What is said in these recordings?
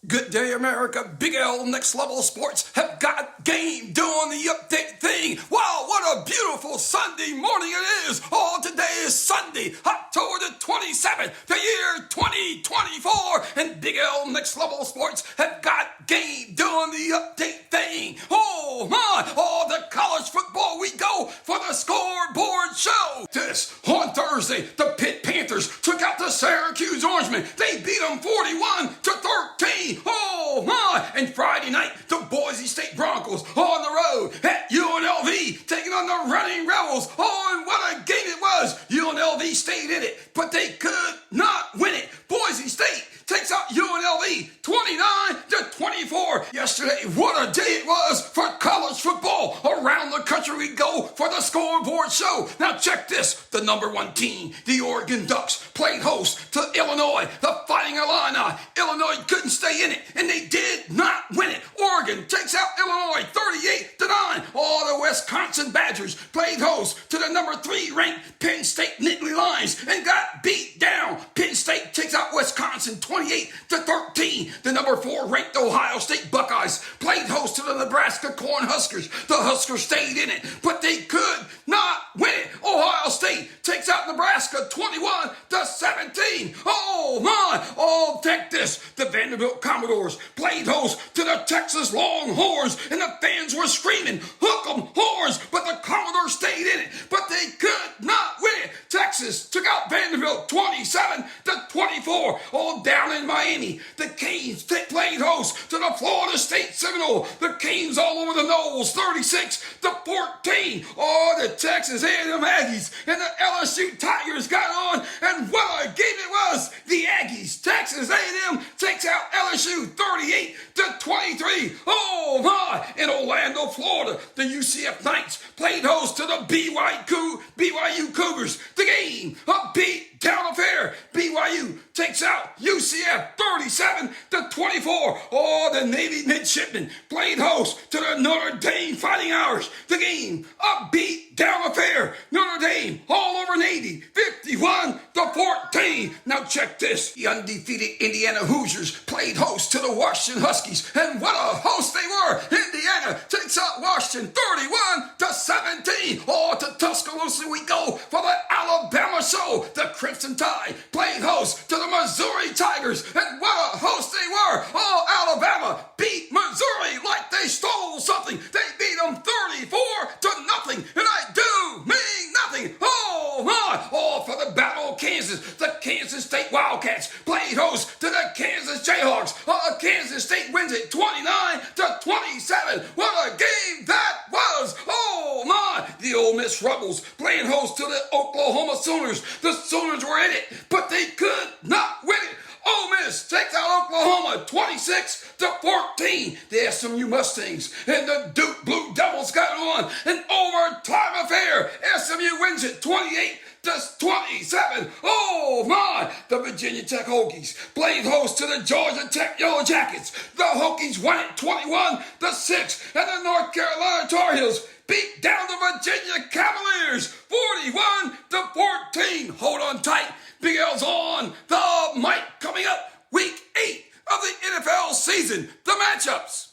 Good day, America. Big L Next Level Sports have got game doing the update thing. Wow, what a beautiful Sunday morning it is. Oh, today is Sunday, October the 27th, the year 2024. And Big L Next Level Sports have got game doing the update thing. Oh, my. Oh, the college football we go for the scoreboard show. This, on Thursday, the Pitt Panthers took out the Syracuse Orangemen. They beat them 41-13. Oh my! And Friday night, the Boise State Broncos on the road at UNLV taking on the Running Rebels. Oh, and what a game it was! UNLV stayed in it, but they could not win it. Boise State takes out UNLV 29-24. Yesterday, what a day it was for college football. Around the country we go for the scoreboard show. Now check this. The number one team, the Oregon Ducks, played host to Illinois, the Fighting Illini. Illinois couldn't stay in it, and they did not win it. Oregon takes out Illinois 38-9. All the Wisconsin Badgers played host to the number 3 ranked Penn State Nittany Lions and got beat down. Penn State takes out Wisconsin 28-13. The number 4 ranked Ohio State Buckeyes played host to the Nebraska Cornhuskers. The Huskers stayed in it, but they could not win it. Ohio State takes out Nebraska 21-17. Oh my! Oh, take this. The Vanderbilt Commodores played host to the Texas Longhorns, and the fans were screaming, "Hook 'em, horns!" But the Commodores stayed in it, but they could not win it. Texas took out Vanderbilt 27-24. All down in Miami, the Canes played host to the Florida State Seminole. The Canes all over the Knolls, 36-14. Oh, the Texas A&M Aggies and the LSU Tigers got on, and what a game it was. The Aggies, Texas A&M takes out LSU 38-23. Oh my! In Orlando, Florida, the UCF Knights played host to the BYU Cougars. The game, a beat down affair. BYU takes out UCF 37-24. Oh, the Navy midshipmen played host to the Notre Dame Fighting Irish. The game, a beat down affair. Notre Dame all over Navy, 51-14. Now check this. The undefeated Indiana Hoosiers played host to the Washington Huskies, and what a host they were. Indiana takes out Washington 31-17. Oh, to Tuscaloosa we go for the Alabama show. The Crimson Tide played host to the Missouri Tigers, and what a host they were. Oh, Alabama beat Missouri like they stole something. They beat them 34-0, and I do mean nothing. Oh my! Oh, for the Battle of Kansas, the Kansas State Wildcats played host to the Kansas Jayhawks. Kansas State wins it 29-27. What a game that was! Oh my! The Ole Miss Rebels playing host to the Oklahoma Sooners. The Sooners were in it, but they could not win it. Ole Miss takes out Oklahoma 26-14. The SMU Mustangs and the Duke Blue Devils got on an overtime affair. SMU wins it 28-27. Oh my! The Virginia Tech Hokies played host to the Georgia Tech Yellow Jackets. The Hokies won it 21-6, and the North Carolina Tar Heels beat down the Virginia Cavaliers 41-14. Hold on tight. Big L's on the mic. Coming up, week 8 of the NFL season. The matchups.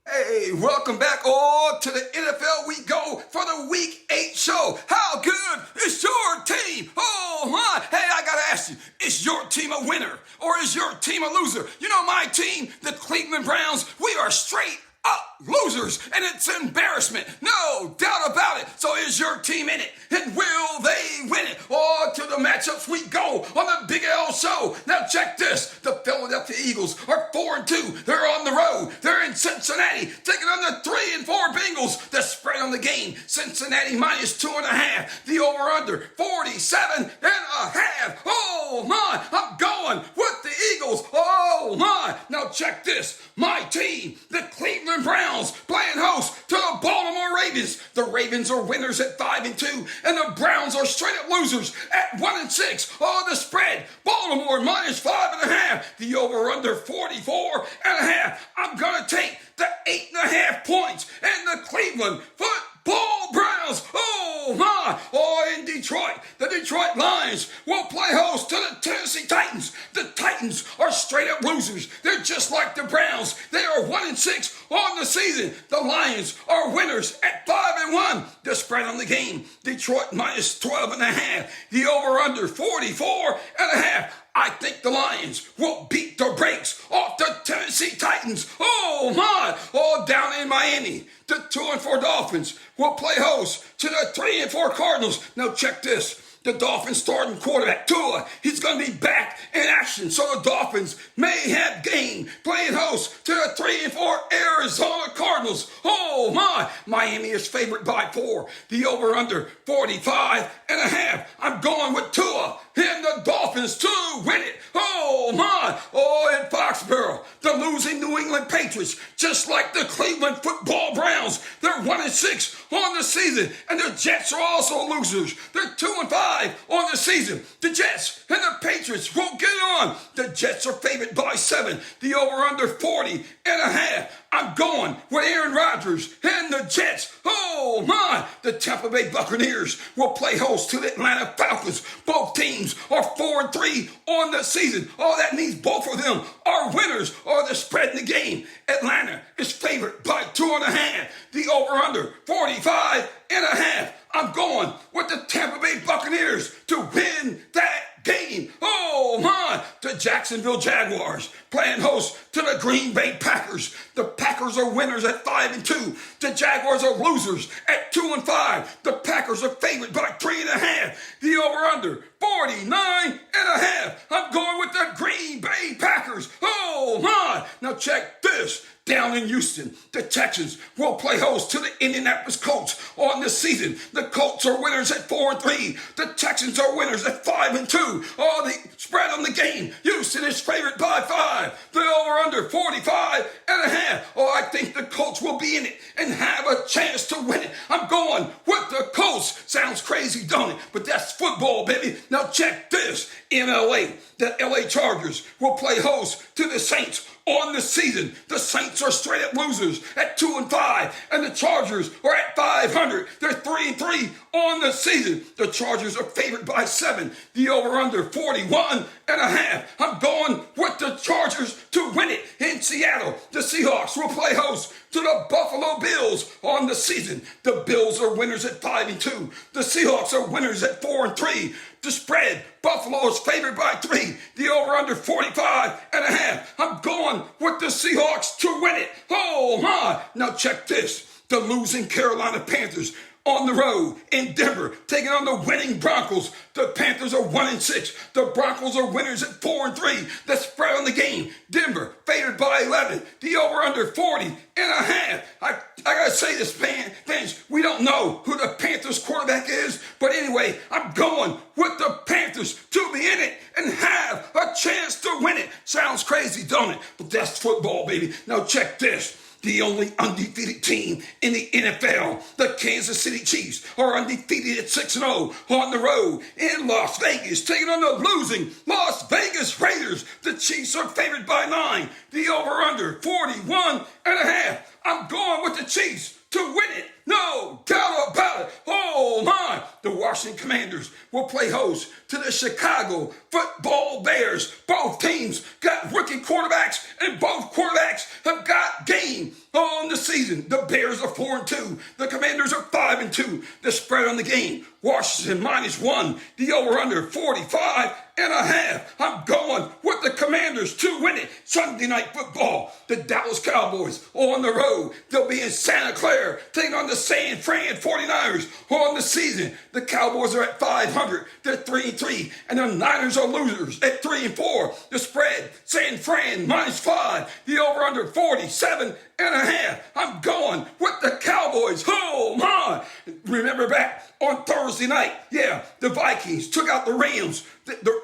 Hey, welcome back all to the NFL we go for the week 8 show. How good is your team? Oh my! Hey, I gotta ask you, is your team a winner or is your team a loser? You know my team, the Cleveland Browns, we are straight up losers, and it's embarrassment, no doubt about it. So is your team in it, and will they win it? Oh, to the matchups we go on the Big L show. Now check this. The Philadelphia Eagles are 4-2. They're on the road. They're in Cincinnati, taking on the 3-4 Bengals. The spread on the game, Cincinnati -2.5. The over-under, 47.5. Oh my, I'm going with the Eagles. Oh my. Now check this. My team, the Cleveland Browns, playing host to the Baltimore Ravens. The Ravens are winners at 5-2, and the Browns are straight up losers at 1-6. Oh, the spread, Baltimore -5.5. The over-under, 44.5. I'm gonna take the 8.5 points and the Cleveland Football Browns. Oh my! Oh, in Detroit, the Detroit Lions will play host to the Tennessee Titans. The Titans are straight up losers. They're just like the Browns. They are 1-6 on the season. The Lions are winners at 5-1. The spread on the game, Detroit minus 12.5. The over-under 44.5. I think the Lions will beat the brakes off the Tennessee Titans. Oh my! All down in Miami. The 2-4 Dolphins will play host to the 3-4 Cardinals. Now check this. The Dolphins starting quarterback, Tua, he's going to be back in action. So the Dolphins may have game playing host to the 3-4 Arizona Cardinals. Oh my! Miami is favored by 4. The over-under 45.5. I'm going with Tua and the Dolphins to win it. Oh my! Oh, in Foxborough, the losing New England Patriots, just like the Cleveland football Browns, they're 1-6 on the season, and the Jets are also losers. They're 2-5 on the season. The Jets and the Patriots won't get on. The Jets are favored by 7. The over-under 40.5. I'm going with Aaron Rodgers and the Jets. Oh my! The Tampa Bay Buccaneers will play host to the Atlanta Falcons. Both teams are 4-3 on the season. All that means both of them are winners or the spread in the game. Atlanta is favored by 2.5. The over-under 45.5. I'm going with the Tampa Bay Buccaneers to win that game. Oh my! The Jacksonville Jaguars playing host to the Green Bay Packers. The Packers are winners at 5-2. The Jaguars are losers at 2-5. The Packers are favored by 3.5. The over-under 49.5. I'm going with the Green Bay Packers. Oh my! Now check this. Down in Houston, the Texans will play host to the Indianapolis Colts on the season. The Colts are winners at 4-3. The Texans are winners at 5-2. Oh, the spread on the game, Houston is favored by 5. The over-under 45.5. Oh, I think the Colts will be in it and have a chance to win it. I'm going with the Colts. Sounds crazy, don't it? But that's football, baby. Now check this. In LA, the LA Chargers will play host to the Saints on the season. The Saints are straight up losers at 2-5, and the Chargers are at 500. They're 3-3 on the season. The Chargers are favored by 7. The over-under 41.5. I'm going with the Chargers to win it in Seattle. The Seahawks will play host to the Buffalo Bills on the season. The Bills are winners at 5-2. The Seahawks are winners at 4-3. The spread, Buffalo is favored by 3. The over-under 45.5. I'm going with the Seahawks to win it. Oh my! Now check this. The losing Carolina Panthers on the road in Denver, taking on the winning Broncos. The Panthers are 1-6. The Broncos are winners at 4-3. The spread on the game, Denver favored by 11. The over-under 40.5. I gotta say this, fans, we don't know who the Panthers quarterback is, but anyway, I'm going with the Panthers to be in it and have a chance to win it. Sounds crazy, don't it? But that's football, baby. Now check this. The only undefeated team in the NFL, the Kansas City Chiefs, are undefeated at 6-0 on the road in Las Vegas, taking on the losing Las Vegas Raiders. The Chiefs are favored by 9. The over-under 41.5. I'm going with the Chiefs to win it. No doubt about it. Oh my! The Washington Commanders will play host to the Chicago Football Bears. Both teams got rookie quarterbacks, and both quarterbacks have got game on the season. The Bears are 4-2. The Commanders are 5-2. The spread on the game, Washington -1. The over-under 45.5. I'm going with the Commanders to win it. Sunday Night Football. The Dallas Cowboys on the road. They'll be in Santa Clara, taking on the San Fran 49ers on the season. The Cowboys are at 500. They're 3-3. And the Niners are losers at 3-4. The spread, San Fran -5. The over-under 47.5. I'm going with the Cowboys. Oh my! Remember back on Thursday night, the Vikings took out the Rams. The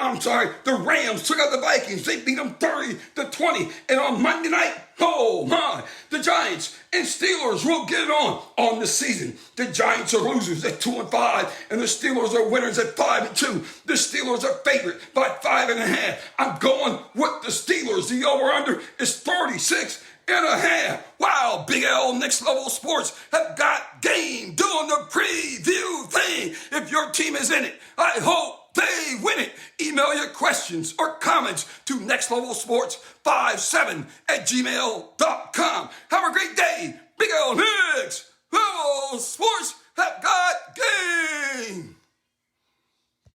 Rams took out the Vikings. They beat them 30-20. And on Monday night, oh my, the Giants and Steelers will get it on the season. The Giants are losers at 2-5, and the Steelers are winners at 5-2. The Steelers are favored by 5.5. I'm going with the Steelers. The over-under is 36.5. Wow, Big L Next Level Sports have got game doing the preview thing. If your team is in it, I hope they win it. Email your questions or comments to nextlevelsports57@gmail.com.